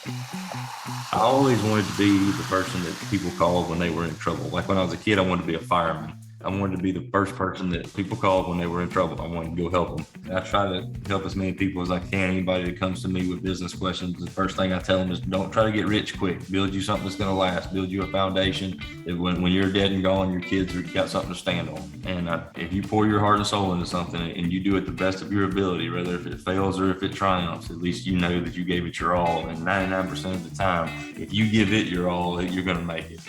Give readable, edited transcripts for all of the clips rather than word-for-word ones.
I always wanted to be the person that people called when they were in trouble. Like when I was a kid, I wanted to be a fireman. I wanted to be the first person that people called when they were in trouble. I wanted to go help them. And I try to help as many people as I can. Anybody that comes to me with business questions, the first thing I tell them is don't try to get rich quick. Build you something that's going to last. Build you a foundation that when you're dead and gone, your kids have got something to stand on. And if you pour your heart and soul into something and you do it the best of your ability, whether if it fails or if it triumphs, at least you know that you gave it your all. And 99% of the time, if you give it your all, you're going to make it.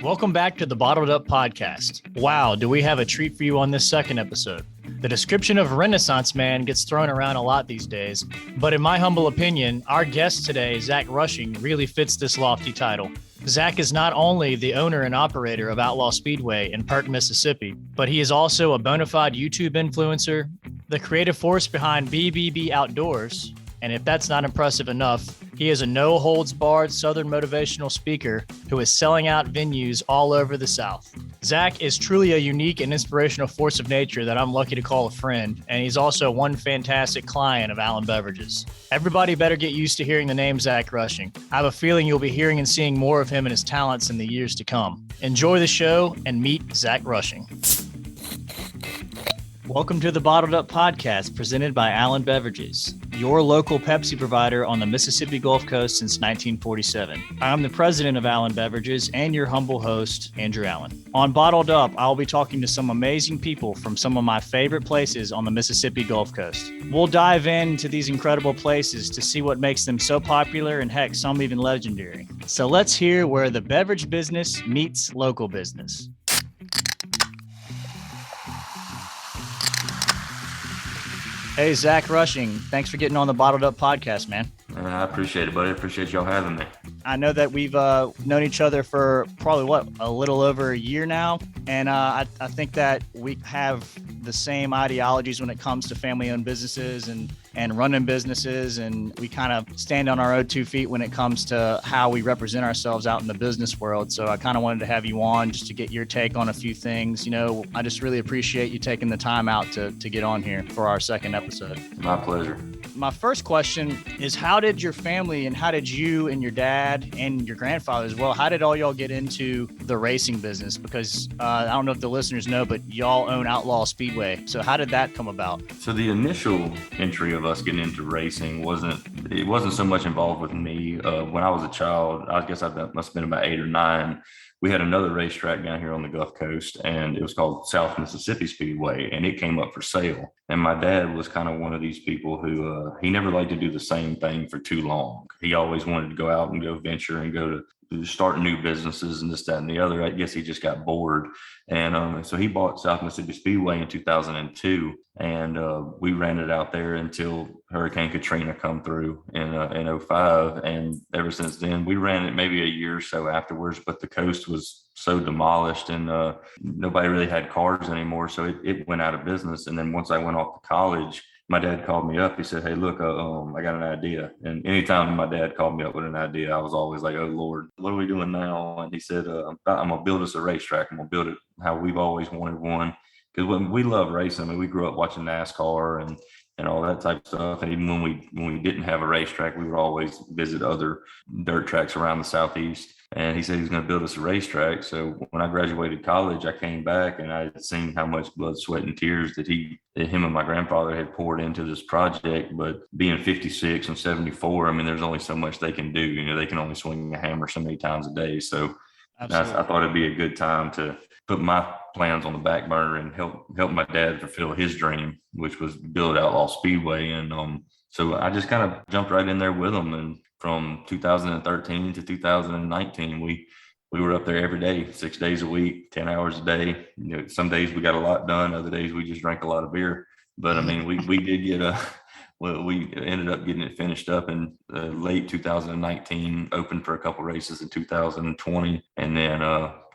Welcome back to the Bottled Up Podcast. Wow, do we have a treat for you on this second episode. The description of Renaissance Man gets thrown around a lot these days, but in my humble opinion, our guest today, Zach Rushing, really fits this lofty title. Zach is not only the owner and operator of Outlaw Speedway in Perk, Mississippi, but he is also a bona fide YouTube influencer, the creative force behind BBB Outdoors, and if that's not impressive enough, he is a no-holds-barred Southern motivational speaker who is selling out venues all over the South. Zach is truly a unique and inspirational force of nature that I'm lucky to call a friend, and he's also one fantastic client of Allen Beverages. Everybody better get used to hearing the name Zach Rushing. I have a feeling you'll be hearing and seeing more of him and his talents in the years to come. Enjoy the show and meet Zach Rushing. Welcome to the Bottled Up Podcast presented by Allen Beverages, your local Pepsi provider on the Mississippi Gulf Coast since 1947. I'm the president of Allen Beverages and your humble host, Andrew Allen. On Bottled Up, I'll be talking to some amazing people from some of my favorite places on the Mississippi Gulf Coast. We'll dive into these incredible places to see what makes them so popular and heck, some even legendary. So let's hear where the beverage business meets local business. Hey, Zach Rushing, thanks for getting on the Bottled Up Podcast, man. I appreciate it, buddy. I appreciate y'all having me. I know that we've known each other for probably, a little over a year now. And I think that we have the same ideologies when it comes to family-owned businesses and running businesses. And we kind of stand on our own 2 feet when it comes to how we represent ourselves out in the business world. So I kind of wanted to have you on just to get your take on a few things. You know, I just really appreciate you taking the time out to get on here for our second episode. My pleasure. My first question is, how did your family and how did you and your dad and your grandfather as well, how did all y'all get into the racing business? Because I don't know if the listeners know, but y'all own Outlaw Speedway. So how did that come about? So the initial entry of us getting into racing wasn't so much involved with me. When I was a child, I guess I must have been about 8 or 9. We had another racetrack down here on the Gulf Coast, and it was called South Mississippi Speedway, and it came up for sale. And my dad was kind of one of these people who he never liked to do the same thing for too long. He always wanted to go out and go venture and go to start new businesses and this, that, and the other. I guess he just got bored. And so he bought South Mississippi Speedway in 2002, and we ran it out there until Hurricane Katrina come through in 2005. And ever since then, we ran it maybe a year or so afterwards, but the coast was so demolished and nobody really had cars anymore. So it went out of business. And then once I went off to college, my dad called me up. He said, "Hey, look, I got an idea." And anytime my dad called me up with an idea, I was always like, "Oh Lord, what are we doing now?" And he said, "I'm gonna build us a racetrack. I'm gonna build it how we've always wanted one." Because when we love racing, I mean, we grew up watching NASCAR and all that type of stuff. And even when we didn't have a racetrack, we would always visit other dirt tracks around the Southeast. And he said he was going to build us a racetrack. So when I graduated college, I came back and I had seen how much blood, sweat, and tears that him and my grandfather had poured into this project. But being 56 and 74, I mean, there's only so much they can do. You know, they can only swing a hammer so many times a day. So I thought it'd be a good time to put my plans on the back burner and help my dad fulfill his dream, which was build Outlaw Speedway. And so I just kind of jumped right in there with them. And from 2013 to 2019, we were up there every day, 6 days a week, 10 hours a day. You know, some days we got a lot done. Other days we just drank a lot of beer. But I mean, we did get we ended up getting it finished up in late 2019, opened for a couple races in 2020. And then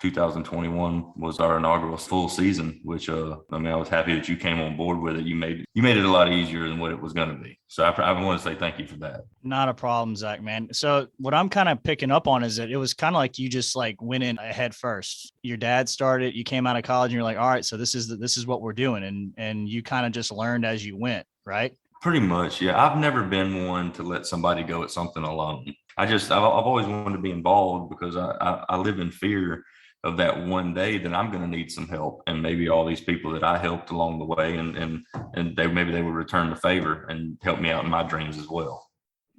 2021 was our inaugural full season, which I was happy that you came on board with it. You made it a lot easier than what it was going to be. So I want to say thank you for that. Not a problem, Zach, man. So what I'm kind of picking up on is that it was kind of like you just like went in head first. Your dad started, you came out of college and you're like, all right, so this is what we're doing. And you kind of just learned as you went, right? Pretty much. Yeah. I've never been one to let somebody go at something alone. I've always wanted to be involved because I live in fear of that one day that I'm going to need some help, and maybe all these people that I helped along the way, and maybe they will return the favor and help me out in my dreams as well.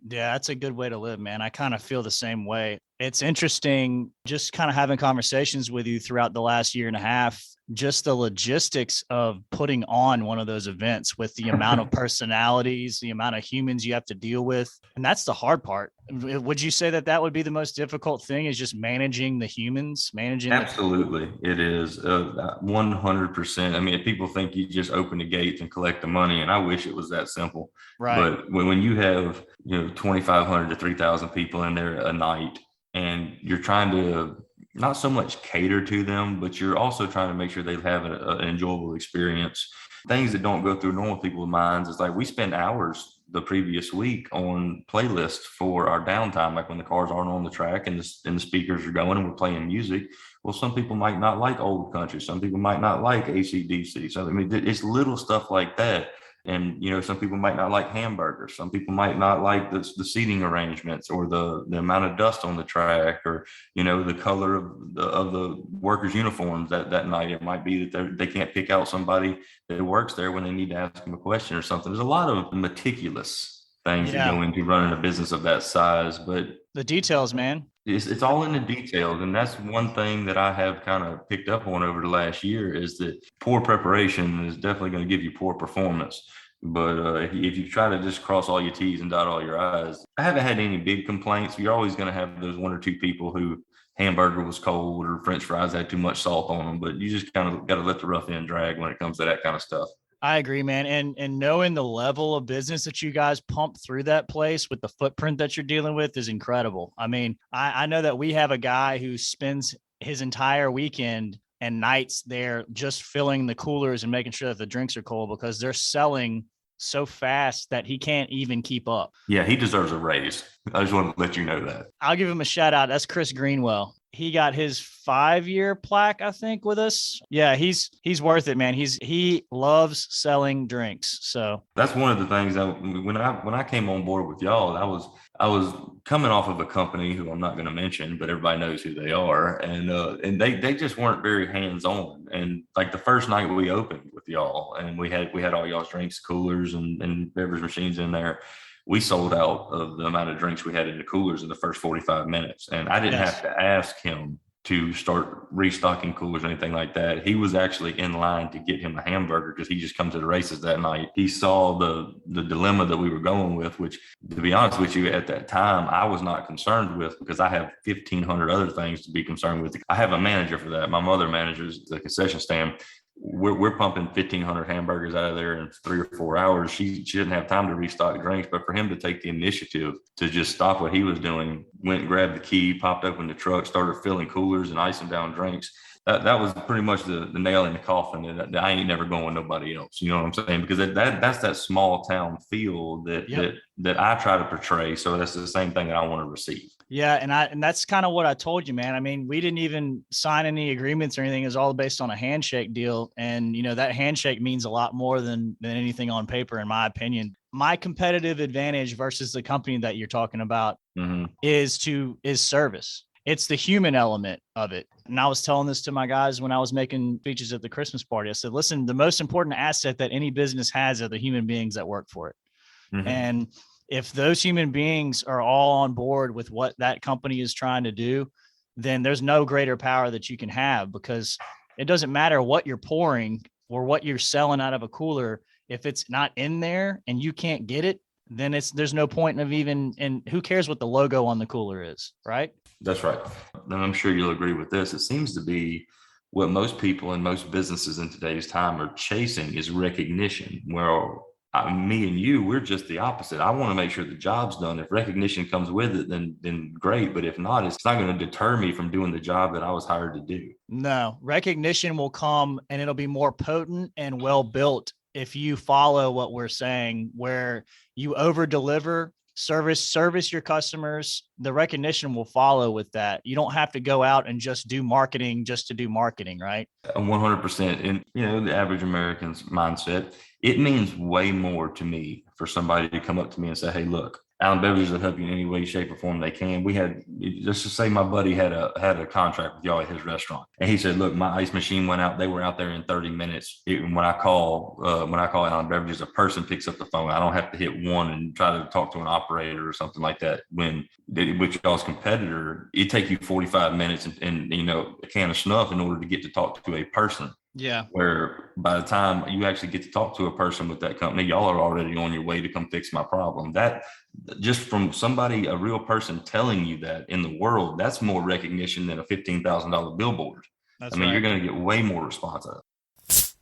Yeah, that's a good way to live, man. I kind of feel the same way. It's interesting just kind of having conversations with you throughout the last year and a half, just the logistics of putting on one of those events with the amount of personalities, the amount of humans you have to deal with. And that's the hard part. Would you say that that would be the most difficult thing, is just managing the humans, managing Absolutely, it is 100%. I mean, if people think you just open the gates and collect the money, and I wish it was that simple. Right. But when you have 2,500 to 3,000 people in there a night, and you're trying to not so much cater to them, but you're also trying to make sure they have an enjoyable experience. Things that don't go through normal people's minds is like we spend hours the previous week on playlists for our downtime, like when the cars aren't on the track and the speakers are going and we're playing music. Well, some people might not like old country. Some people might not like AC/DC. So, I mean, it's little stuff like that. And, some people might not like hamburgers. Some people might not like the seating arrangements or the amount of dust on the track, or, the color of the workers' uniforms that night. It might be that they can't pick out somebody that works there when they need to ask them a question or something. There's a lot of meticulous things that go into running a business of that size, but the details, man. It's all in the details. And that's one thing that I have kind of picked up on over the last year, is that poor preparation is definitely going to give you poor performance. But if you try to just cross all your T's and dot all your I's, I haven't had any big complaints. You're always going to have those one or two people who hamburger was cold or French fries had too much salt on them, but you just kind of got to let the rough end drag when it comes to that kind of stuff. I agree, man. And knowing the level of business that you guys pump through that place with the footprint that you're dealing with is incredible. I mean, I know that we have a guy who spends his entire weekend and nights there just filling the coolers and making sure that the drinks are cold, because they're selling so fast that he can't even keep up. Yeah, he deserves a raise. I just want to let you know that. I'll give him a shout out. That's Chris Greenwell. He got his 5-year plaque, I think, with us. Yeah, he's worth it, man. He loves selling drinks. So that's one of the things that when I came on board with y'all, I was coming off of a company who I'm not going to mention, but everybody knows who they are, and they just weren't very hands on. And like the first night we opened with y'all, and we had all y'all's drinks, coolers, and beverage machines in there. We sold out of the amount of drinks we had in the coolers in the first 45 minutes. And I didn't have to ask him to start restocking coolers or anything like that. He was actually in line to get him a hamburger because he just come to the races that night. He saw the dilemma that we were going with, which, to be honest with you, at that time, I was not concerned with, because I have 1,500 other things to be concerned with. I have a manager for that. My mother manages the concession stand. We're pumping 1,500 hamburgers out of there in 3 or 4 hours. She didn't have time to restock drinks, but for him to take the initiative to just stop what he was doing, went and grabbed the key, popped open the truck, started filling coolers and icing down drinks. That was pretty much the nail in the coffin. And I ain't never going with nobody else. You know what I'm saying? Because that's that small town feel that I try to portray. So that's the same thing that I want to receive. Yeah, and that's kind of what I told you, man. I mean, we didn't even sign any agreements or anything. It was all based on a handshake deal. And, that handshake means a lot more than anything on paper, in my opinion. My competitive advantage versus the company that you're talking about is service. It's the human element of it. And I was telling this to my guys when I was making speeches at the Christmas party. I said, listen, the most important asset that any business has are the human beings that work for it. And if those human beings are all on board with what that company is trying to do, then there's no greater power that you can have, because it doesn't matter what you're pouring or what you're selling out of a cooler. If it's not in there and you can't get it, then there's no point of even, and who cares what the logo on the cooler is, right? That's right. And I'm sure you'll agree with this. It seems to be what most people and most businesses in today's time are chasing is recognition. Well, me and you, we're just the opposite. I want to make sure the job's done. If recognition comes with it, then great. But if not, it's not going to deter me from doing the job that I was hired to do. No, recognition will come, and it'll be more potent and well built if you follow what we're saying, where you over deliver, service your customers. The recognition will follow with that. You don't have to go out and just do marketing just to do marketing, right? 100%. And the average American's mindset, it means way more to me for somebody to come up to me and say, hey, look, Allen Beverages will help you in any way, shape, or form they can. We had, let's just say my buddy had a contract with y'all at his restaurant, and he said, "Look, my ice machine went out. They were out there in 30 minutes. When I call Allen Beverages, a person picks up the phone. I don't have to hit one and try to talk to an operator or something like that. When with y'all's competitor, it take you 45 minutes and a can of snuff in order to get to talk to a person." Yeah. Where by the time you actually get to talk to a person with that company, y'all are already on your way to come fix my problem. That just from somebody, a real person telling you that in the world, that's more recognition than a $15,000 billboard. That's You're right. going to get way more response out of it.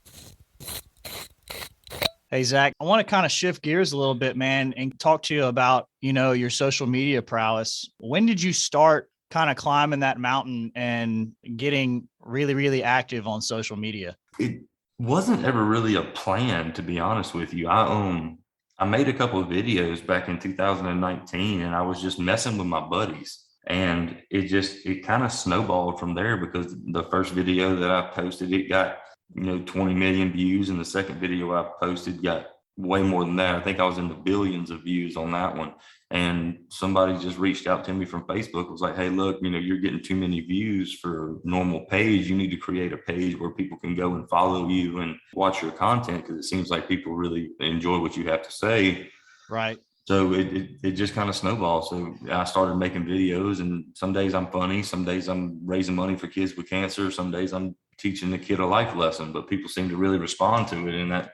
Hey, Zach, I want to kind of shift gears a little bit, man, and talk to you about, your social media prowess. When did you start kind of climbing that mountain and getting really, really active on social media? It wasn't ever really a plan, to be honest with you. I made a couple of videos back in 2019, and I was just messing with my buddies. And it kind of snowballed from there, because the first video that I posted, it got 20 million views, and the second video I posted got way more than that. I think I was in the billions of views on that one. And somebody just reached out to me from Facebook. It was like, "Hey, look, you're getting too many views for a normal page. You need to create a page where people can go and follow you and watch your content, because it seems like people really enjoy what you have to say." Right. So it just kind of snowballed. So I started making videos, and some days I'm funny, some days I'm raising money for kids with cancer, some days I'm teaching the kid a life lesson, but people seem to really respond to it. And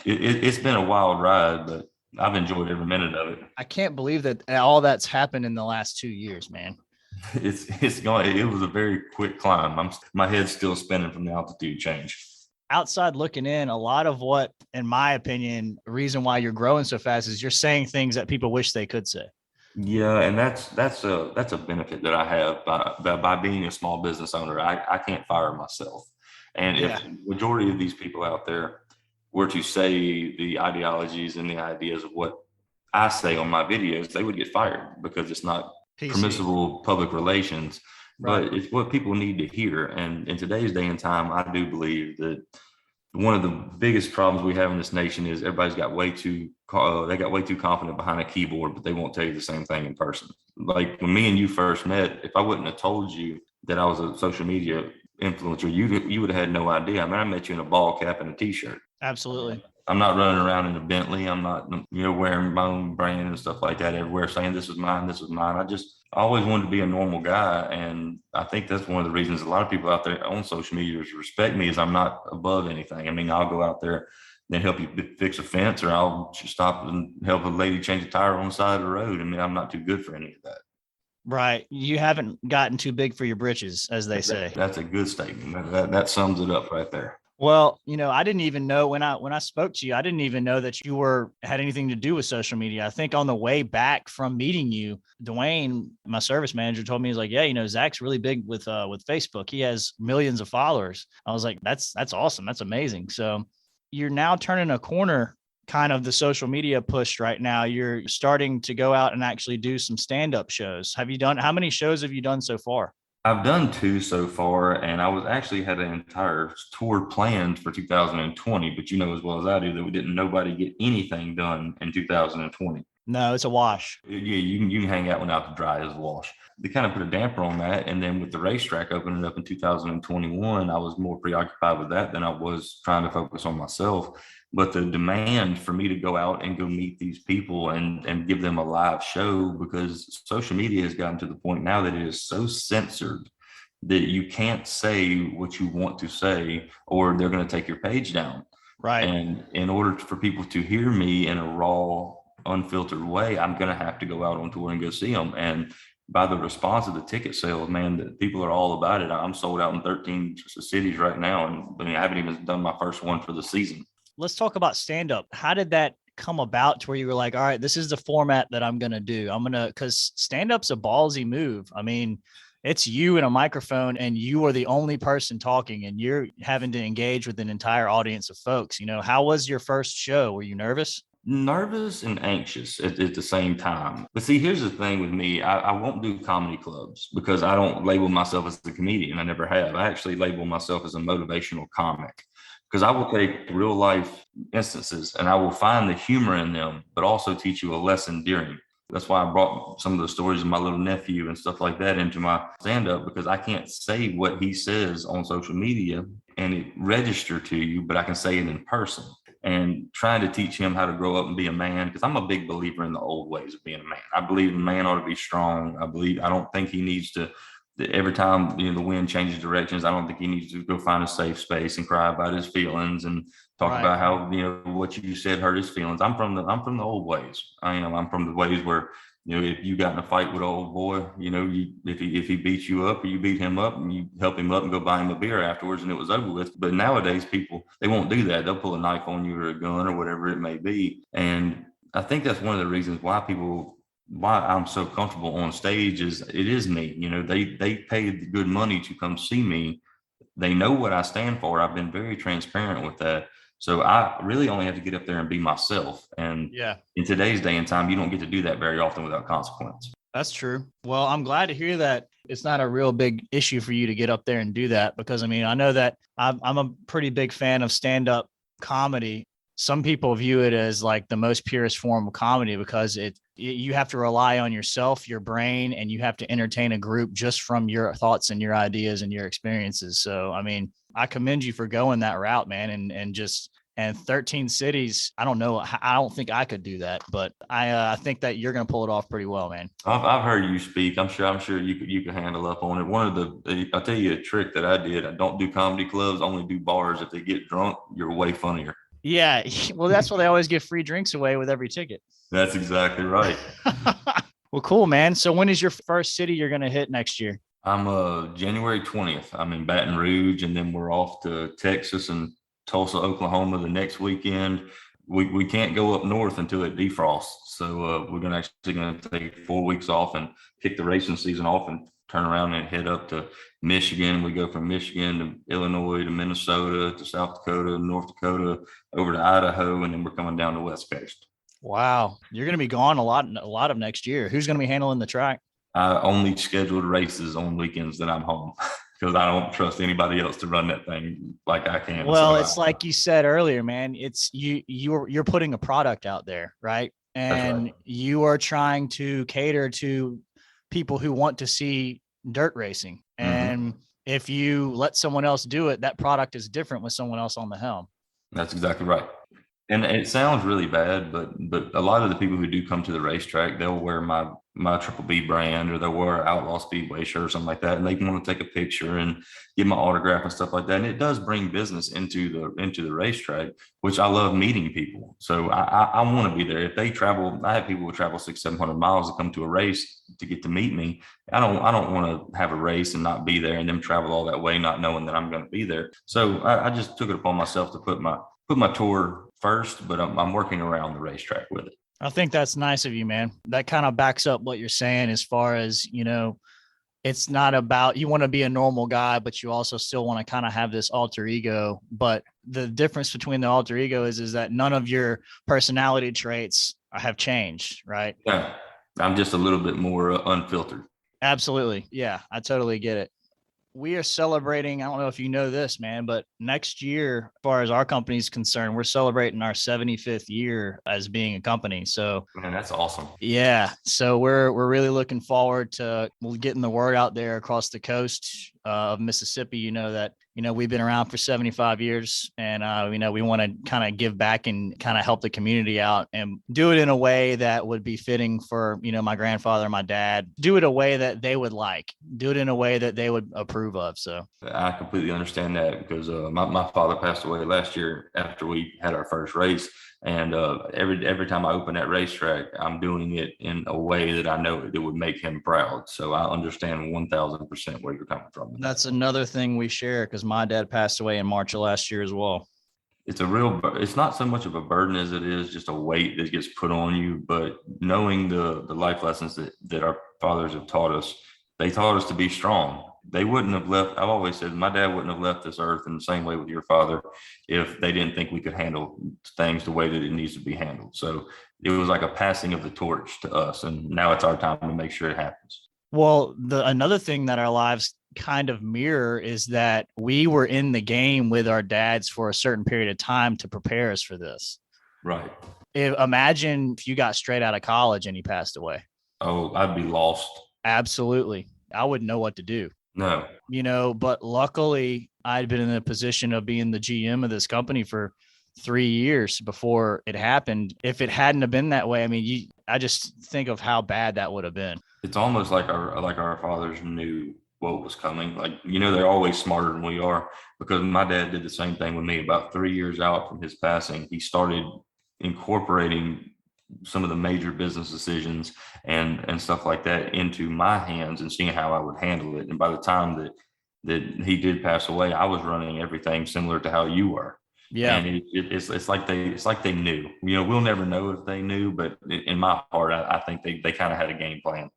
it's been a wild ride, but I've enjoyed every minute of it. I can't believe that all that's happened in the last 2 years, man. It was a very quick climb. My head's still spinning from the altitude change. Outside looking in, a lot of what, in my opinion, the reason why you're growing so fast is you're saying things that people wish they could say. Yeah, and that's a benefit that I have by being a small business owner. I can't fire myself. And if the majority of these people out there were to say the ideologies and the ideas of what I say on my videos, they would get fired, because it's not permissible public relations. Right. But it's what people need to hear. And in today's day and time, I do believe that one of the biggest problems we have in this nation is everybody's got way too confident behind a keyboard, but they won't tell you the same thing in person. Like when me and you first met, if I wouldn't have told you that I was a social media influencer, you would have had no idea. I met you in a ball cap and a t-shirt. Absolutely. I'm not running around in a Bentley. I'm not, wearing my own brand and stuff like that everywhere, saying this is mine, this is mine. I always wanted to be a normal guy. And I think that's one of the reasons a lot of people out there on social media respect me, is I'm not above anything. I'll go out there and help you fix a fence, or I'll stop and help a lady change a tire on the side of the road. I'm not too good for any of that. Right. You haven't gotten too big for your britches, as they say. That's a good statement. That sums it up right there. Well, I didn't even know when I spoke to you, I didn't even know that you had anything to do with social media. I think on the way back from meeting you, Dwayne, my service manager, told me, he's like, "Yeah, Zach's really big with Facebook. He has millions of followers." I was like, that's awesome. That's amazing. So you're now turning a corner, kind of the social media push right now. You're starting to go out and actually do some stand-up shows. How many shows have you done so far? I've done 2 so far, and I was actually had an entire tour planned for 2020, but as well as I do that we didn't nobody get anything done in 2020. No, it's a wash. Yeah, you can hang that one out to dry as a wash. They kind of put a damper on that, and then with the racetrack opening up in 2021, I was more preoccupied with that than I was trying to focus on myself. But the demand for me to go out and go meet these people and give them a live show, because social media has gotten to the point now that it is so censored that you can't say what you want to say, or they're going to take your page down. Right. And in order for people to hear me in a raw, unfiltered way, I'm going to have to go out on tour and go see them. And by the response of the ticket sales, man, the people are all about it. I'm sold out in 13 cities right now. And I haven't even done my first one for the season. Let's talk about stand-up. How did that come about to where you were like, all right, this is the format that I'm going to do? Because stand-up's a ballsy move. It's you and a microphone, and you are the only person talking, and you're having to engage with an entire audience of folks. How was your first show? Were you nervous? Nervous and anxious at the same time. But see, here's the thing with me. I won't do comedy clubs, because I don't label myself as a comedian. I never have. I actually label myself as a motivational comic. because I will take real life instances and I will find the humor in them, but also teach you a lesson during. That's why I brought some of the stories of my little nephew and stuff like that into my stand up, because I can't say what he says on social media and it register to you, but I can say it in person. And trying to teach him how to grow up and be a man, because I'm a big believer in the old ways of being a man. I believe a man ought to be strong. I don't think he needs to, every time the wind changes directions, I don't think he needs to go find a safe space and cry about his feelings and talk Right. about how what you said hurt his feelings. I'm from the old ways. I'm from the ways where if you got in a fight with an old boy, if he beats you up or you beat him up and you help him up and go buy him a beer afterwards and it was over with. But nowadays people, they won't do that. They'll pull a knife on you or a gun or whatever it may be. And I think that's one of the reasons why I'm so comfortable on stage is it is me. They paid good money to come see me. They know what I stand for. I've been very transparent with that. So I really only have to get up there and be myself. And Yeah, in today's day and time, you don't get to do that very often without consequence. that's true. Well, I'm glad to hear that it's not a real big issue for you to get up there and do that, because I mean, I know that I'm a pretty big fan of stand-up comedy. Some people view it as like the most purest form of comedy because you have to rely on yourself, your brain, and you have to entertain a group just from your thoughts and your ideas and your experiences. So, I mean, I commend you for going that route, man. And 13 cities. I don't know. I don't think I could do that, but I think that you're going to pull it off pretty well, man. I've heard you speak. I'm sure you could handle up on it. I'll tell you a trick that I did. I don't do comedy clubs, only do bars. If they get drunk, you're way funnier. Yeah. Well, that's why they always give free drinks away with every ticket. That's exactly right. Well, cool, man. So when is your first city you're going to hit next year? I'm January 20th. I'm in Baton Rouge, and then we're off to Texas and Tulsa, Oklahoma the next weekend. We can't go up north until it defrosts. So we're gonna take 4 weeks off and kick the racing season off and turn around and head up to Michigan. We go from Michigan to Illinois to Minnesota to South Dakota, North Dakota, over to Idaho, and then we're coming down the West Coast. Wow. You're going to be gone a lot of next year. Who's going to be handling the track? I only scheduled races on weekends that I'm home because I don't trust anybody else to run that thing like I can. Well, it's like you said earlier, man. It's you're putting a product out there, right? And right. You are trying to cater to people who want to see dirt racing. And if you let someone else do it, that product is different with someone else on the helm. That's exactly right. And it sounds really bad, but a lot of the people who do come to the racetrack, they'll wear my Triple B brand, or they'll wear Outlaw Speedway shirt or something like that, and they want to take a picture and give my autograph and stuff like that. And it does bring business into the racetrack, which I love meeting people. So I want to be there. If they travel, I have people who travel 600-700 miles to come to a race to get to meet me. I don't want to have a race and not be there, and them travel all that way not knowing that I'm going to be there. So I just took it upon myself to put my tour first, but I'm working around the racetrack with it. I think that's nice of you, man. That kind of backs up what you're saying as far as, it's not about, you want to be a normal guy, but you also still want to kind of have this alter ego. But the difference between the alter ego is that none of your personality traits have changed, right? Yeah. I'm just a little bit more unfiltered. Absolutely. Yeah, I totally get it. We are celebrating, I don't know if you know this, man, but next year, as far as our company is concerned, we're celebrating our 75th year as being a company. So, man, that's awesome. Yeah. So we're really looking forward to getting the word out there across the coast of Mississippi. We've been around for 75 years, and we want to kind of give back and kind of help the community out and do it in a way that would be fitting for, my grandfather, my dad, do it a way that they would like, do it in a way that they would approve of. So I completely understand that, because my father passed away last year after we had our first race. And every time I open that racetrack, I'm doing it in a way that I know it would make him proud. So I understand 1,000% where you're coming from. That's another thing we share, because my dad passed away in March of last year as well. It's not so much of a burden as it is just a weight that gets put on you. But knowing the life lessons that our fathers have taught us, they taught us to be strong. They wouldn't have left. I've always said my dad wouldn't have left this earth in the same way with your father if they didn't think we could handle things the way that it needs to be handled. So it was like a passing of the torch to us. And now it's our time to make sure it happens. Well, another thing that our lives kind of mirror is that we were in the game with our dads for a certain period of time to prepare us for this. Right. Imagine if you got straight out of college and he passed away. Oh, I'd be lost. Absolutely. I wouldn't know what to do. No. But luckily I'd been in a position of being the GM of this company for 3 years before it happened. If it hadn't have been that way, I mean, I just think of how bad that would have been. It's almost like our fathers knew what was coming. Like, they're always smarter than we are, because my dad did the same thing with me. About 3 years out from his passing, he started incorporating some of the major business decisions and stuff like that into my hands and seeing how I would handle it. And by the time that he did pass away, I was running everything similar to how you were. Yeah. And it's like they knew. We'll never know if they knew, but in my heart, I think they kind of had a game plan.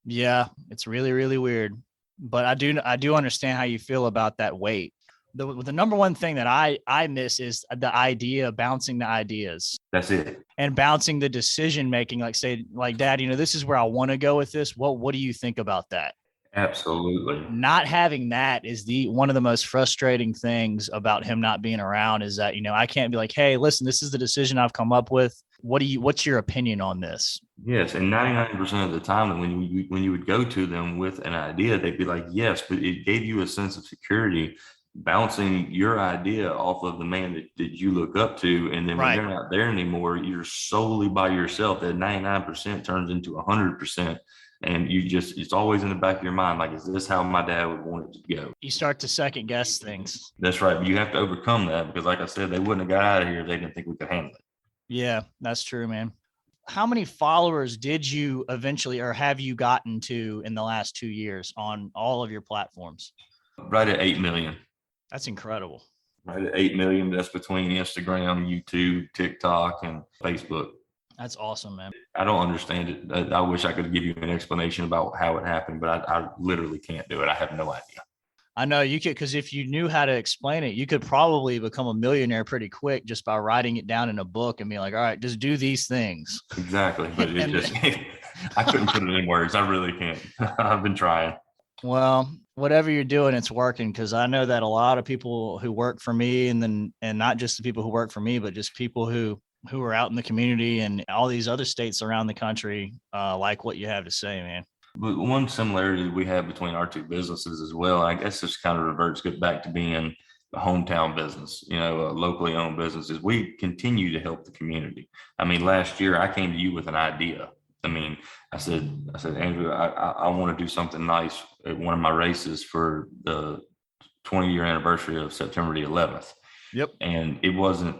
Yeah, it's really, really weird. But I do understand how you feel about that weight. The number one thing that I miss is the idea, bouncing the ideas. That's it. And bouncing the decision making, like say, like, Dad, this is where I want to go with this. What do you think about that? Absolutely. Not having that is one of the most frustrating things about him not being around, is that, I can't be like, hey, listen, this is the decision I've come up with. What's your opinion on this? Yes. And 99% of the time, when you would go to them with an idea, they'd be like, yes, but it gave you a sense of security, bouncing your idea off of the man that you look up to. And then when they're not there anymore, you're solely by yourself. That 99% turns into 100%. And it's always in the back of your mind, like, is this how my dad would want it to go? You start to second guess things. That's right. But you have to overcome that, because like I said, they wouldn't have got out of here if they didn't think we could handle it. Yeah, that's true, man. How many followers did you eventually, or have you gotten to in the last 2 years on all of your platforms? Right at 8 million. That's incredible. Right at 8 million. That's between Instagram, YouTube, TikTok, and Facebook. That's awesome, man. I don't understand it. I wish I could give you an explanation about how it happened, but I literally can't do it. I have no idea. I know you could, because if you knew how to explain it, you could probably become a millionaire pretty quick just by writing it down in a book and being like, all right, just do these things. Exactly. But I couldn't put it in words. I really can't. I've been trying. Well, whatever you're doing, it's working, because I know that a lot of people who work for me, and not just the people who work for me, but just people who are out in the community and all these other states around the country, like what you have to say, man. But one similarity we have between our two businesses as well, I guess this kind of get back to being a hometown business, a locally owned business, is we continue to help the community. I mean, last year I came to you with an idea. I mean, I said, Andrew, I want to do something nice at one of my races for the 20-year anniversary of September the 11th. Yep. And it wasn't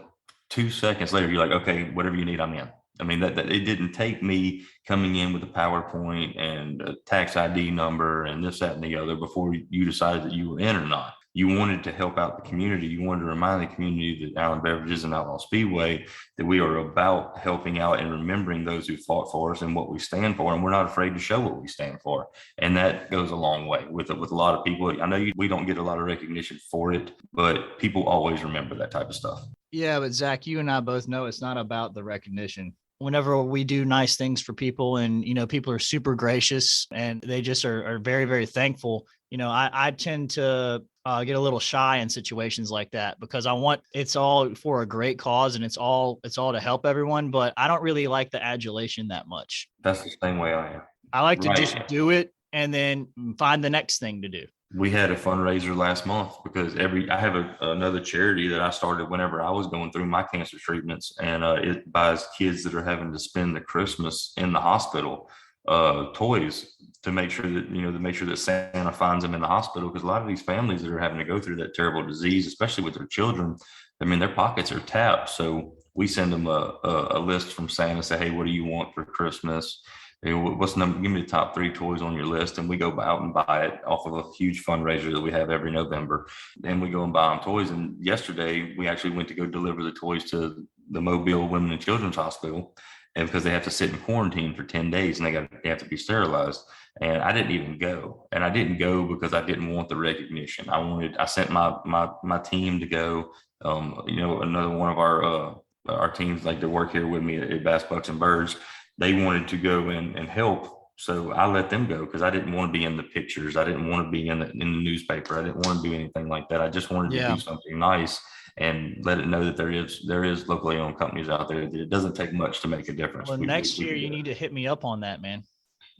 2 seconds later, you're like, okay, whatever you need, I'm in. I mean, that it didn't take me coming in with a PowerPoint and a tax ID number and this, that, and the other before you decided that you were in or not. You wanted to help out the community. You wanted to remind the community that Allen Beverages and Outlaw Speedway, that we are about helping out and remembering those who fought for us and what we stand for. And we're not afraid to show what we stand for. And that goes a long way with a lot of people. I know we don't get a lot of recognition for it, but people always remember that type of stuff. Yeah, but Zach, you and I both know it's not about the recognition. Whenever we do nice things for people, and, people are super gracious and they just are very, very thankful. I tend to get a little shy in situations like that, because it's all for a great cause and it's all to help everyone. But I don't really like the adulation that much. That's the same way I am. I like to just do it and then find the next thing to do. We had a fundraiser last month because I have another charity that I started whenever I was going through my cancer treatments, and it buys kids that are having to spend the Christmas in the hospital toys to make sure that Santa finds them in the hospital, because a lot of these families that are having to go through that terrible disease, especially with their children, I mean, their pockets are tapped. So we send them a list from Santa, say, hey, what do you want for Christmas? What's the number? Give me the top 3 toys on your list, and we go out and buy it off of a huge fundraiser that we have every November. And we go and buy them toys. And yesterday, we actually went to go deliver the toys to the Mobile Women and Children's Hospital, and because they have to sit in quarantine for 10 days and they have to be sterilized. And I didn't even go. And I didn't go because I didn't want the recognition. I sent my team to go. Another one of our teams, like, to work here with me at Bass Bucks and Birds, they wanted to go and help So I let them go because I didn't want to be in the pictures. I didn't want to be in the newspaper. I didn't want to do anything like that. I just wanted to Yeah. do something nice and let it know that there is locally owned companies out there that it doesn't take much to make a difference. Well, next year can you do it. need to hit me up on that, man.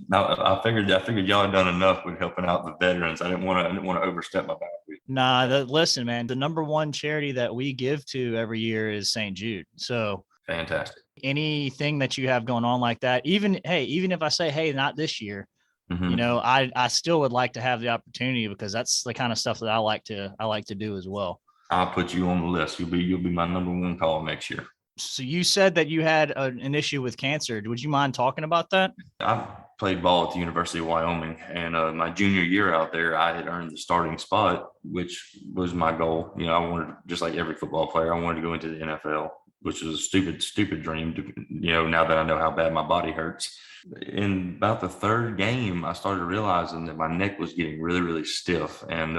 Now, I figured y'all had done enough with helping out the veterans. I didn't want to overstep my boundary. Nah, listen, man, the number one charity that we give to every year is St. Jude. So Fantastic. anything that you have going on like that, even if I say, hey, not this year, Mhm. I still would like to have the opportunity because that's the kind of stuff that I like to do as well. I'll put you on the list. You'll be my number one call next year. So you said that you had an issue with cancer. Would you mind talking about that? I played ball at the University of Wyoming, and my junior year out there, I had earned the starting spot, which was my goal. I wanted, just like every football player, I wanted to go into the NFL, which was a stupid dream. Now that I know how bad my body hurts. In about the third game, I started realizing that my neck was getting really, really stiff, and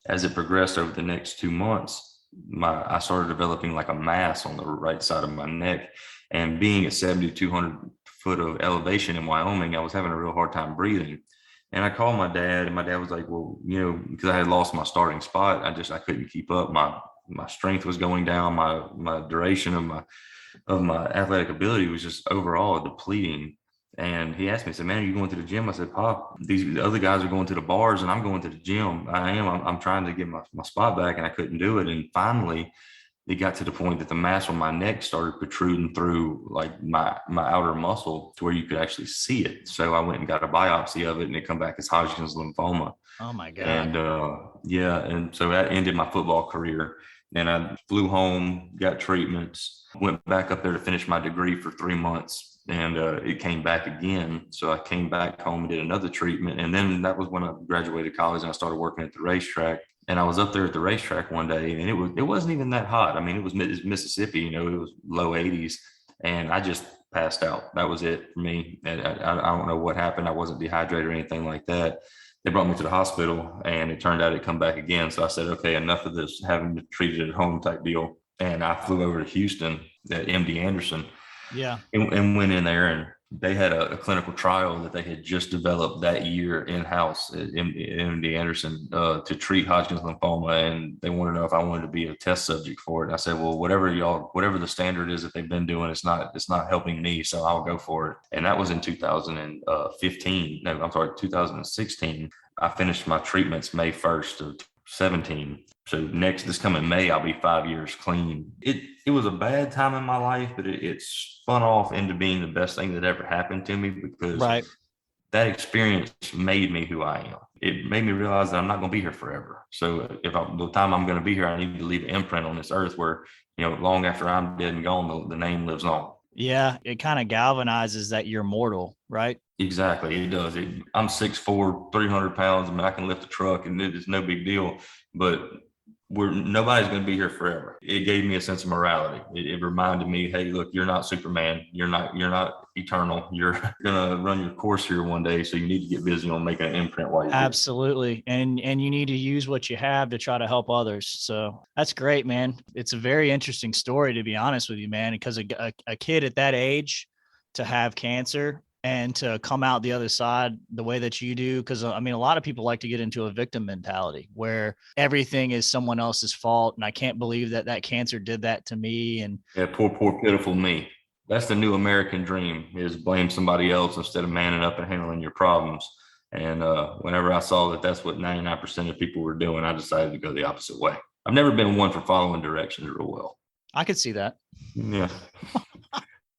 as it progressed over the next 2 months, I started developing like a mass on the right side of my neck, and being at 7,200 foot of elevation in Wyoming, I was having a real hard time breathing. And I called my dad, and my dad was like, well, because I had lost my starting spot, I couldn't keep up. My strength was going down. My duration of my athletic ability was just overall depleting. And he asked me, he said, man, are you going to the gym? I said, Pop, these other guys are going to the bars and I'm going to the gym. I'm trying to get my spot back, and I couldn't do it. And finally, it got to the point that the mass on my neck started protruding through like my outer muscle to where you could actually see it. So I went and got a biopsy of it, and it come back as Hodgkin's lymphoma. Oh my God. And yeah, and so that ended my football career. And I flew home, got treatments, went back up there to finish my degree for 3 months, and it came back again. So I came back home and did another treatment, and then that was when I graduated college and I started working at the racetrack. And I was up there at the racetrack one day, and it wasn't even that hot. I mean, it was Mississippi, it was low 80s, and I just passed out. That was it for me. And I don't know what happened. I wasn't dehydrated or anything like that. They brought me to the hospital, and it turned out it come back again. So I said, okay, enough of this having to treat it at home type deal. And I flew over to Houston at MD Anderson, Yeah. and went in there, and they had a clinical trial that they had just developed that year in-house at MD Anderson to treat Hodgkin's lymphoma. And they wanted to know if I wanted to be a test subject for it. And I said, well, whatever the standard is that they've been doing, it's not helping me. So I'll go for it. And that was in 2015. No, I'm sorry, 2016. I finished my treatments May 1st of 17. So this coming May, I'll be 5 years clean. It was a bad time in my life, but it spun off into being the best thing that ever happened to me, because Right. that experience made me who I am. It made me realize that I'm not going to be here forever. So the time I'm going to be here, I need to leave an imprint on this earth where, long after I'm dead and gone, the name lives on. Yeah. It kind of galvanizes that you're mortal, right? Exactly. It does. I'm 6'4", 300 pounds. I mean, I can lift a truck and it's no big deal, but nobody's going to be here forever. It gave me a sense of morality. It reminded me, hey, look, you're not Superman. You're not eternal. You're going to run your course here one day. So you need to get busy on making an imprint while you're Absolutely. And you need to use what you have to try to help others. So that's great, man. It's a very interesting story, to be honest with you, man, because a kid at that age to have cancer and to come out the other side the way that you do. Because I mean, a lot of people like to get into a victim mentality where everything is someone else's fault. And I can't believe that cancer did that to me. And Yeah, poor, pitiful me. That's the new American dream, is blame somebody else instead of manning up and handling your problems. And whenever I saw that that's what 99% of people were doing, I decided to go the opposite way. I've never been one for following directions real well. I could see that. Yeah.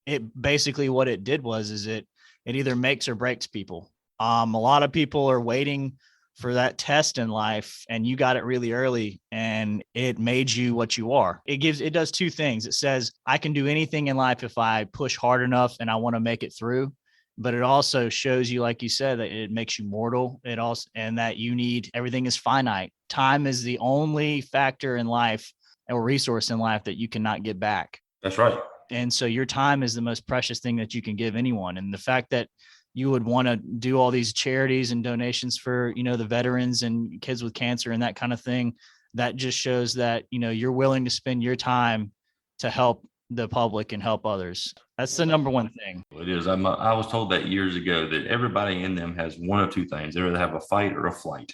It basically, what it did is it either makes or breaks people. A lot of people are waiting for that test in life, and you got it really early and it made you what you are. It does two things. It says, I can do anything in life if I push hard enough and I want to make it through. But it also shows you, like you said, that it makes you mortal. It also, and that everything is finite. Time is the only factor in life or resource in life that you cannot get back. That's right. And so your time is the most precious thing that you can give anyone. And the fact that you would want to do all these charities and donations for, the veterans and kids with cancer and that kind of thing, that just shows that, you're willing to spend your time to help the public and help others. That's the number one thing. It is. I was told that years ago that everybody in them has one of two things. They either have a fight or a flight.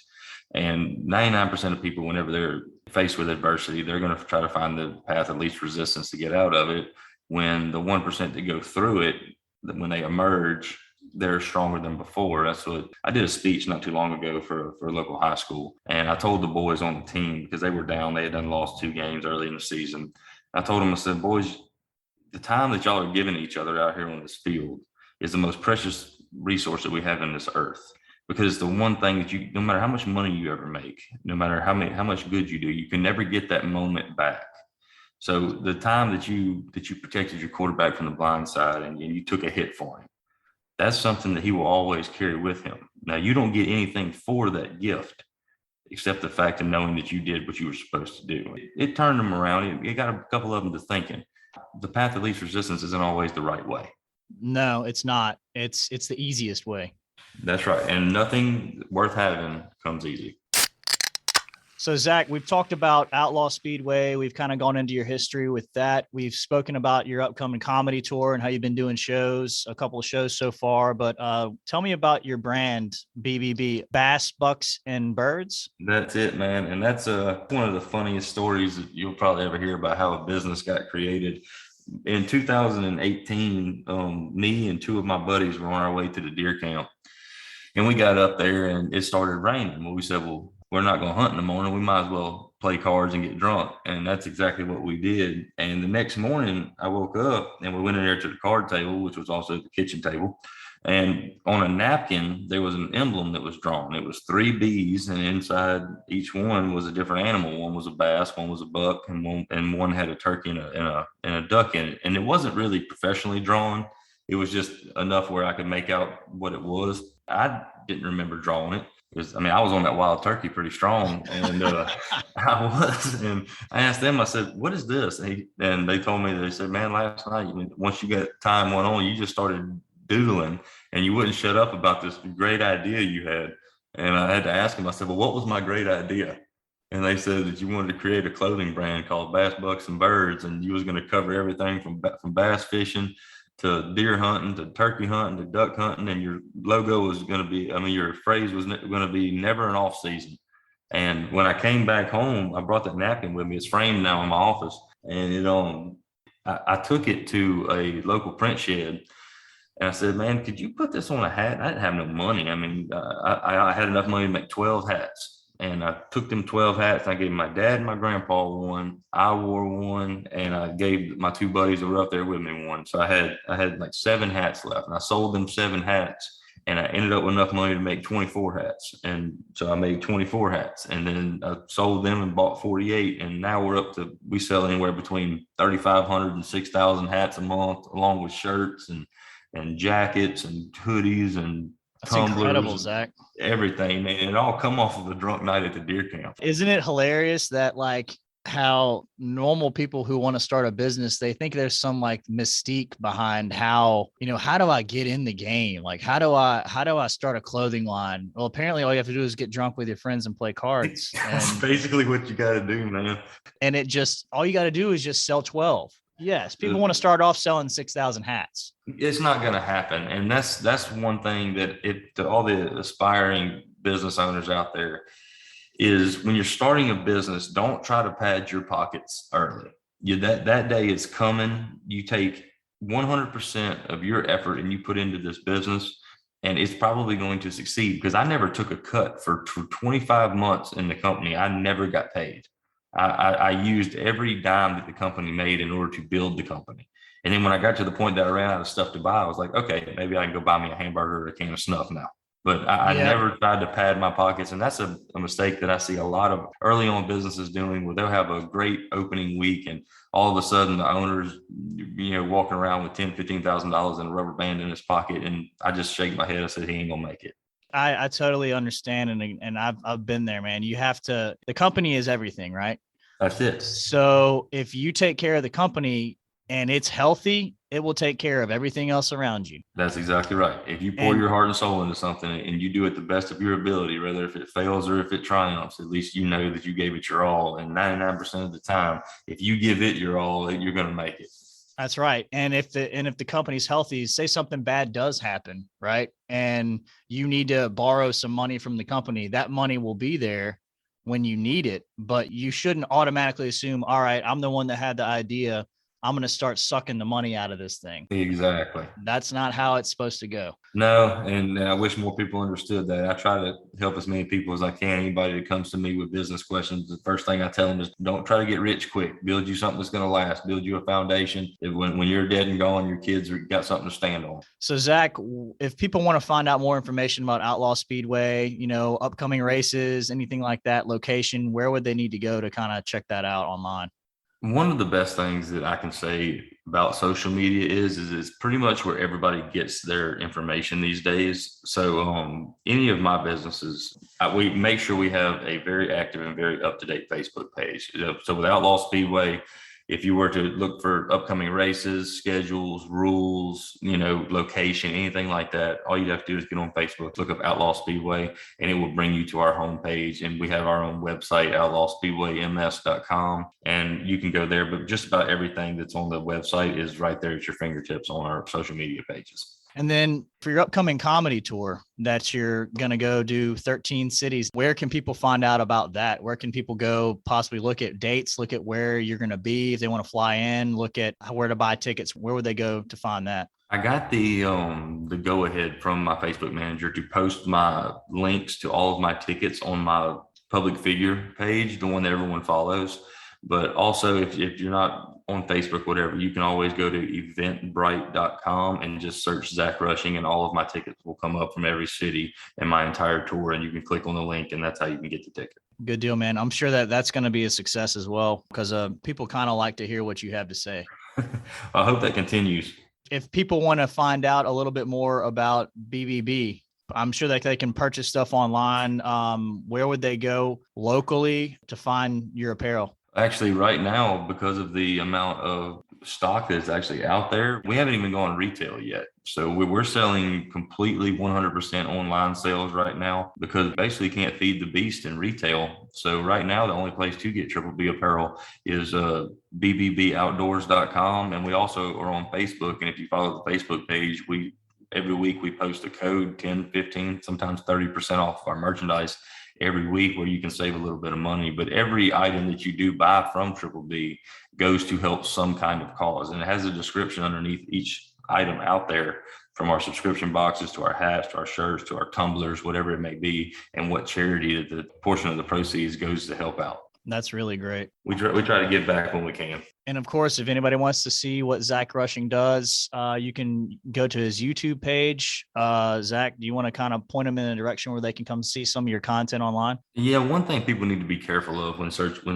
And 99% of people, whenever they're faced with adversity, they're going to try to find the path of least resistance to get out of it. When the 1% that go through it, when they emerge, they're stronger than before. That's what I did a speech not too long ago for a local high school. And I told the boys on the team, because they were down, they had done lost 2 games early in the season. I told them, I said, boys, the time that y'all are giving each other out here on this field is the most precious resource that we have in this earth. Because the one thing that you, no matter how much money you ever make, no matter how much good you do, you can never get that moment back. So the time that you protected your quarterback from the blind side and you took a hit for him, that's something that he will always carry with him. Now, you don't get anything for that gift except the fact of knowing that you did what you were supposed to do. It turned them around. It got a couple of them to thinking. The path of least resistance isn't always the right way. No, it's not. It's the easiest way. That's right. And nothing worth having comes easy. So, Zach, we've talked about Outlaw Speedway. We've kind of gone into your history with that. We've spoken about your upcoming comedy tour and how you've been doing shows, a couple of shows so far. But tell me about your brand, BBB, Bass, Bucks, and Birds. That's it, man. And that's one of the funniest stories that you'll probably ever hear about how a business got created. In 2018, me and 2 of my buddies were on our way to the deer camp. And we got up there and it started raining. Well, we said, well, we're not going to hunt in the morning. We might as well play cards and get drunk. And that's exactly what we did. And the next morning I woke up and we went in there to the card table, which was also the kitchen table. And on a napkin, there was an emblem that was drawn. It was 3 bees, and inside each one was a different animal. One was a bass, one was a buck, and one had a turkey and a duck in it. And it wasn't really professionally drawn. It was just enough where I could make out what it was. I didn't remember drawing it. I was on that wild turkey pretty strong, and I was. And I asked them, I said, what is this? And they told me, they said, man, last night, once you got time went on, you just started doodling and you wouldn't shut up about this great idea you had. And I had to ask them, I said, well, what was my great idea? And they said that you wanted to create a clothing brand called Bass, Bucks, and Birds. And you was going to cover everything from bass fishing to deer hunting, to turkey hunting, to duck hunting. And your logo was going to be, your phrase was going to be never an off season. And when I came back home, I brought that napkin with me. It's framed now in my office. And I took it to a local print shed. And I said, man, could you put this on a hat? I didn't have no money. I had enough money to make 12 hats. And I took them 12 hats. I gave my dad and my grandpa one. I wore one, and I gave my 2 buddies that were up there with me one. So I had like 7 hats left, and I sold them 7 hats. And I ended up with enough money to make 24 hats. And so I made 24 hats, and then I sold them and bought 48. And now we sell anywhere between 3,500 and 6,000 hats a month, along with shirts and jackets and hoodies and That's incredible, and Zach. everything. And it all come off of a drunk night at the deer camp. Isn't it hilarious that how normal people who want to start a business, they think there's some mystique behind how do I get in the game? How do I start a clothing line? Well, apparently all you have to do is get drunk with your friends and play cards. That's basically what you got to do, man. And all you got to do is just sell 12. Yes, people want to start off selling 6,000 hats. It's not going to happen. And that's one thing that to all the aspiring business owners out there is, when you're starting a business, don't try to pad your pockets early. That day is coming. You take 100% of your effort and you put into this business, and it's probably going to succeed. Because I never took a cut for 25 months in the company. I never got paid. I used every dime that the company made in order to build the company. And then when I got to the point that I ran out of stuff to buy, I was like, okay, maybe I can go buy me a hamburger or a can of snuff now. But I never tried to pad my pockets. And that's a mistake that I see a lot of early on businesses doing, where they'll have a great opening week and all of a sudden the owner's, walking around with $10,000, $15,000 in a rubber band in his pocket. And I just shake my head. I said, he ain't gonna make it. I totally understand. And I've been there, man. The company is everything, right? That's it. So if you take care of the company and it's healthy, it will take care of everything else around you. That's exactly right. If you pour your heart and soul into something and you do it the best of your ability, whether if it fails or if it triumphs, at least you know that you gave it your all. And 99% of the time, if you give it your all, you're going to make it. That's right. And if the company's healthy, say something bad does happen, right? And you need to borrow some money from the company, that money will be there when you need it, but you shouldn't automatically assume, all right, I'm the one that had the idea, I'm going to start sucking the money out of this thing. Exactly. That's not how it's supposed to go. No, and I wish more people understood that. I try to help as many people as I can. Anybody that comes to me with business questions, the first thing I tell them is don't try to get rich quick. Build you something that's going to last. Build you a foundation. When you're dead and gone, your kids got something to stand on. So Zach, if people want to find out more information about Outlaw Speedway, upcoming races, anything like that, location, where would they need to go to kind of check that out online? One of the best things that I can say about social media is it's pretty much where everybody gets their information these days. So any of my businesses, we make sure we have a very active and very up-to-date Facebook page. So with Outlaw Speedway, if you were to look for upcoming races, schedules, rules, location, anything like that, all you'd have to do is get on Facebook, look up Outlaw Speedway, and it will bring you to our homepage. And we have our own website, outlawspeedwayms.com, and you can go there. But just about everything that's on the website is right there at your fingertips on our social media pages. And then for your upcoming comedy tour that you're going to go do 13 cities, where can people find out about that? Where can people go possibly look at dates, look at where you're going to be? If they want to fly in, look at where to buy tickets, where would they go to find that? I got the go ahead from my Facebook manager to post my links to all of my tickets on my public figure page, the one that everyone follows. But also, if you're not on Facebook, whatever, you can always go to eventbrite.com and just search Zach Rushing, and all of my tickets will come up from every city and my entire tour. And you can click on the link, and that's how you can get the ticket. Good deal, man. I'm sure that's going to be a success as well, because people kind of like to hear what you have to say. I hope that continues. If people want to find out a little bit more about BBB, I'm sure that they can purchase stuff online. Where would they go locally to find your apparel? Actually, right now, because of the amount of stock that's actually out there, we haven't even gone retail yet. So we're selling completely 100% online sales right now, because basically can't feed the beast in retail. So right now, the only place to get Triple B apparel is bbboutdoors.com. And we also are on Facebook. And if you follow the Facebook page, every week we post a code, 10, 15, sometimes 30% off our merchandise every week, where you can save a little bit of money. But every item that you do buy from Triple B goes to help some kind of cause. And it has a description underneath each item out there, from our subscription boxes to our hats, to our shirts, to our tumblers, whatever it may be, and what charity that the portion of the proceeds goes to help out. That's really great. We try to give back when we can. And of course, if anybody wants to see what Zach Rushing does, you can go to his YouTube page. Zach, do you want to kind of point them in a direction where they can come see some of your content online? Yeah, one thing people need to be careful of when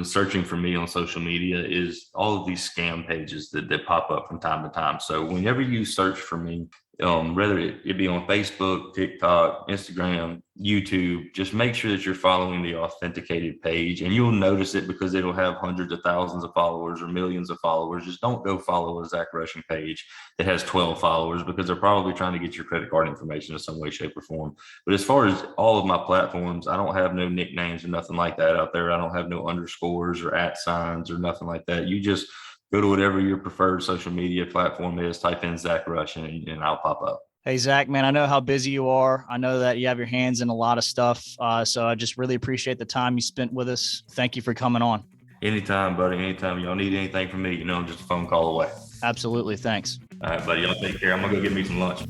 searching for me on social media is all of these scam pages that pop up from time to time. So whenever you search for me, whether it be on Facebook, TikTok, Instagram, YouTube, just make sure that you're following the authenticated page, and you'll notice it, because it'll have hundreds of thousands of followers or millions of followers. Just don't go follow a Zach Rushing page that has 12 followers, because they're probably trying to get your credit card information in some way, shape, or form. But as far as all of my platforms, I don't have no nicknames or nothing like that out there. I don't have no underscores or @ signs or nothing like that. You just go to whatever your preferred social media platform is, type in Zach Rushing, and I'll pop up. Hey, Zach, man, I know how busy you are. I know that you have your hands in a lot of stuff. So I just really appreciate the time you spent with us. Thank you for coming on. Anytime, buddy. Anytime y'all need anything from me, I'm just a phone call away. Absolutely. Thanks. All right, buddy. Y'all take care. I'm going to go get me some lunch.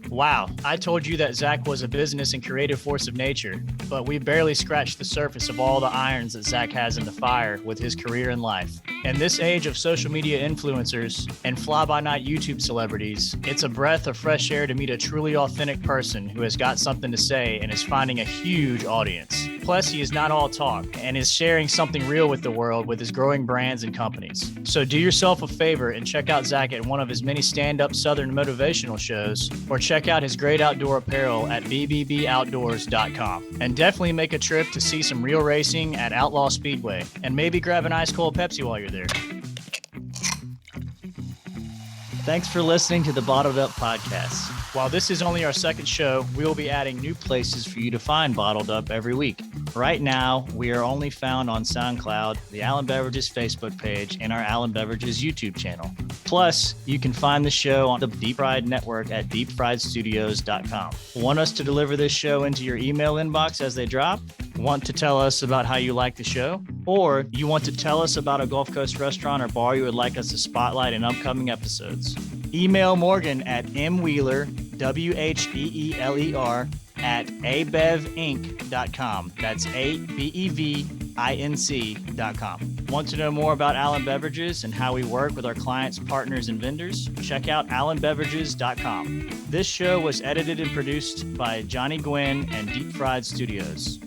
Wow, I told you that Zach was a business and creative force of nature, but we barely scratched the surface of all the irons that Zach has in the fire with his career and life. In this age of social media influencers and fly-by-night YouTube celebrities, it's a breath of fresh air to meet a truly authentic person who has got something to say and is finding a huge audience. Plus, he is not all talk and is sharing something real with the world with his growing brands and companies. So do yourself a favor and check out Zach at one of his many stand-up Southern motivational shows, or check out his great outdoor apparel at bbboutdoors.com. And definitely make a trip to see some real racing at Outlaw Speedway, and maybe grab an ice cold Pepsi while you're there. Thanks for listening to the Bottled Up Podcast. While this is only our second show, we will be adding new places for you to find Bottled Up every week. Right now, we are only found on SoundCloud, the Allen Beverages Facebook page, and our Allen Beverages YouTube channel. Plus, you can find the show on the Deep Fried Network at deepfriedstudios.com. Want us to deliver this show into your email inbox as they drop? Want to tell us about how you like the show? Or you want to tell us about a Gulf Coast restaurant or bar you would like us to spotlight in upcoming episodes? Email Morgan at mwheeler, WHEELER, at abevinc.com. That's ABEVINC.com. Want to know more about Allen Beverages and how we work with our clients, partners, and vendors? Check out allenbeverages.com. This show was edited and produced by Johnny Gwynn and Deep Fried Studios.